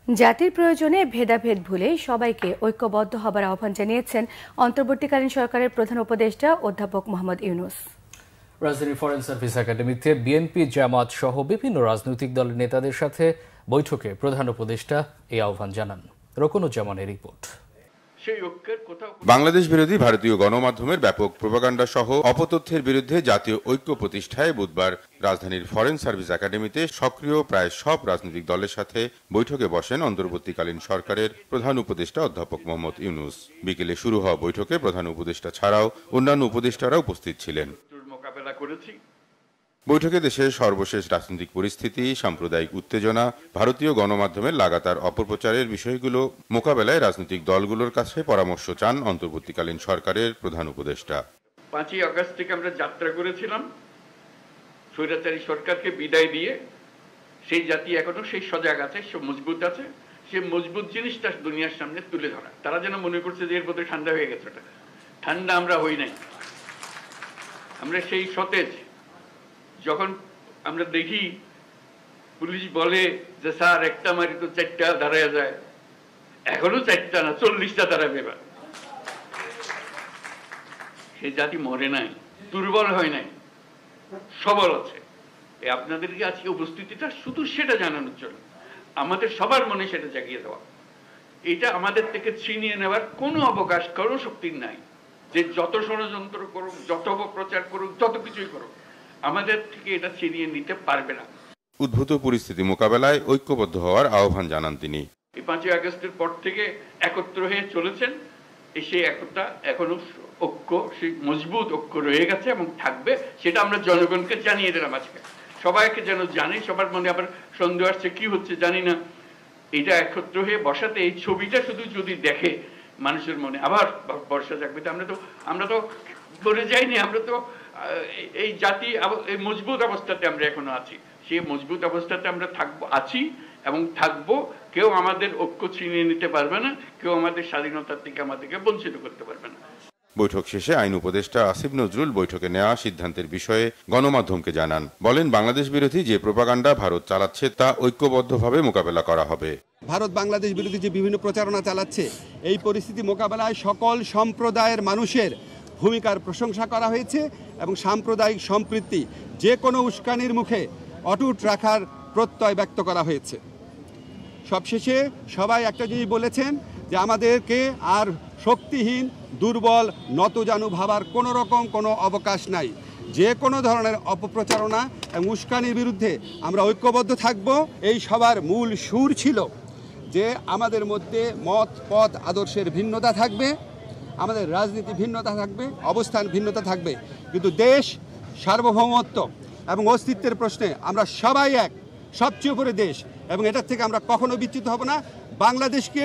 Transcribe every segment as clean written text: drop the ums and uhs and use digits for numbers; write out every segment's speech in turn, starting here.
জাতির প্রয়োজনে ভেদাভেদ ভুলে সবাইকে ঐক্যবদ্ধ হবার আহ্বান জানিয়েছেন অন্তর্বর্তীকালীন সরকারের প্রধান উপদেষ্টা অধ্যাপক মোহাম্মদ ইউনূস। রাজধানীর ফরেন সার্ভিস একাডেমিতে বিএনপি, জামাত সহ বিভিন্ন রাজনৈতিক দলের নেতাদের সাথে বৈঠকে প্রধান উপদেষ্টা এই আহ্বান জানান। রোকনুজ্জামানের রিপোর্ট। বাংলাদেশ বিরোধী ভারতীয় গণমাধ্যমের ব্যাপক প্রোপাগান্ডা সহ অপতথ্যের বিরুদ্ধে জাতীয় ঐক্য প্রতিষ্ঠায় বুধবার রাজধানীর ফরেন সার্ভিস একাডেমিতে সক্রিয় প্রায় সব রাজনৈতিক দলের সাথে বৈঠকে বসেন অন্তর্বর্তীকালীন সরকারের প্রধান উপদেষ্টা অধ্যাপক মোহাম্মদ ইউনূস। বিকেলে শুরু হওয়া বৈঠকে প্রধান উপদেষ্টা ছাড়াও অন্যান্য উপদেষ্টারা উপস্থিত ছিলেন। বৈঠকে দেশের সর্বশেষ রাজনৈতিক পরিস্থিতি, সাম্প্রদায়িক উত্তেজনা, ভারতীয় গণমাধ্যমের লাগাতার অপপ্রচারের বিষয়গুলো মোকাবেলায় রাজনৈতিক দলগুলোর কাছে পরামর্শ চান অন্তর্বর্তীকালীন সরকারের প্রধান উপদেষ্টা। 5ই আগস্ট থেকে আমরা যাত্রা করেছিলাম স্বৈরাচারী সরকারকে বিদায় দিয়ে। সেই জাতি এখনো সেই সজাগ আছে, সে মজবুত আছে। সে মজবুত জিনিসটা দুনিয়ার সামনে তুলে ধরা। তারা যেন মনে করছে যে এর মধ্যে ঠান্ডা হয়ে গেছে। ওটা ঠান্ডা আমরা হই নাই, আমরা সেই সতেজ। যখন আমরা দেখি পুলিশ বলে যে স্যার একটা মারি তো 4টা দাঁড়ায় যায়, এখনো 4টা না 40টা দাঁড়াবে। এবার সে জাতি মরে নাই, দুর্বল হয় নাই, সবল আছে। আপনাদেরকে আজকে উপস্থিতিটা শুধু সেটা জানানোর জন্য, আমাদের সবার মনে সেটা জাগিয়ে দেওয়া। এটা আমাদের থেকে ছিনিয়ে নেওয়ার কোনো অবকাশ, কোনো শক্তি নাই। যে যত ষড়যন্ত্র করুক, যত অপপ্রচার করুক, যত কিছুই করুক, আমাদের থেকে এটা ছিনিয়ে নিতে পারবে না। উদ্ভূত পরিস্থিতি মোকাবেলায় ঐক্যবদ্ধ হওয়ার আহ্বান জানান তিনি। এই 5ই আগস্টের পর থেকে একত্র হয়ে চলেছেন, সেই একতা এখনো ঐক্য, সেই মজবুত ঐক্য রয়ে গেছে এবং থাকবে। সেটা আমরা জনগণকে জানিয়ে দিলাম আজকে, সবাইকে যেন জানি। সবার মনে আবার সন্দেহ আসছে কি হচ্ছে জানি না। এটা একত্র হয়ে বসাতে, এই ছবিটা শুধু যদি দেখে মানুষের মনে আবার বর্ষা জাগবে। আমরা তো বলে যাইনি, আমরা তো এই জাতি এই মজবুত অবস্থাতে আমরা এখনো আছি। সেই মজবুত অবস্থাতে আমরা আছি এবং থাকবো। কেউ আমাদের ঐক্য ছিনিয়ে নিতে পারবে না, কেউ আমাদের স্বাধীনতার থেকে আমাদেরকে বঞ্চিত করতে পারবে না। বৈঠক শেষে আইন উপদেষ্টা আসিফ নজরুল বৈঠকে নেওয়া সিদ্ধান্তের বিষয়ে গণমাধ্যমকে জানান। বলেন, বাংলাদেশ বিরোধী যে প্রোপাগান্ডা ভারত চালাচ্ছে তা ঐক্যবদ্ধভাবে মোকাবেলা করা হবে। ভারত বাংলাদেশ বিরোধী যে বিভিন্ন প্রচারণা চালাচ্ছে, এই পরিস্থিতি মোকাবেলায় সকল সম্প্রদায়ের মানুষের ভূমিকার প্রশংসা করা হয়েছে এবং সাম্প্রদায়িক সম্প্রীতি যে কোনো উস্কানির মুখে অটুট রাখার প্রত্যয় ব্যক্ত করা হয়েছে। সবশেষে সবাই একটা জিনিস বলেছেন যে আমাদেরকে আর শক্তিহীন, দুর্বল, নতজানু ভাবার কোনো রকম কোনো অবকাশ নাই। যে কোনো ধরনের অপপ্রচারণা এবং উস্কানির বিরুদ্ধে আমরা ঐক্যবদ্ধ থাকব। এই সবার মূল সুর ছিল যে আমাদের মধ্যে মত, পথ, আদর্শের ভিন্নতা থাকবে, আমাদের রাজনীতি ভিন্নতা থাকবে, অবস্থান ভিন্নতা থাকবে, কিন্তু দেশ সার্বভৌমত্ব এবং অস্তিত্বের প্রশ্নে আমরা সবাই এক, সবচেয়ে উপরে দেশ, এবং এটার থেকে আমরা কখনো বিচ্যুত হব না। বাংলাদেশকে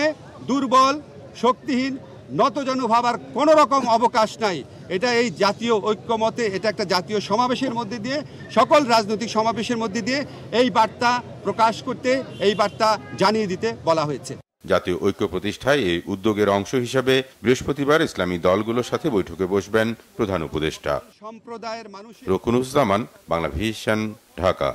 দুর্বল, শক্তিহীন, নতজানু ভাবার কোনো রকম অবকাশ নাই। এটা এই জাতীয় ঐক্যমতে, এটা একটা জাতীয় সমাবেশের মধ্যে দিয়ে, সকল রাজনৈতিক সমাবেশের মধ্যে দিয়ে এই বার্তা প্রকাশ করতে, এই বার্তা জানিয়ে দিতে বলা হয়েছে। জাতীয় ঐক্য প্রতিষ্ঠায় এই উদ্যোগের অংশ হিসাবে বৃহস্পতিবার ইসলামী দলগুলোর সাথে বৈঠকে বসবেন প্রধান উপদেষ্টা। সম্প্রদায়ের মানুষ। রোকনুজ্জামান, বাংলা ভিশন, ঢাকা।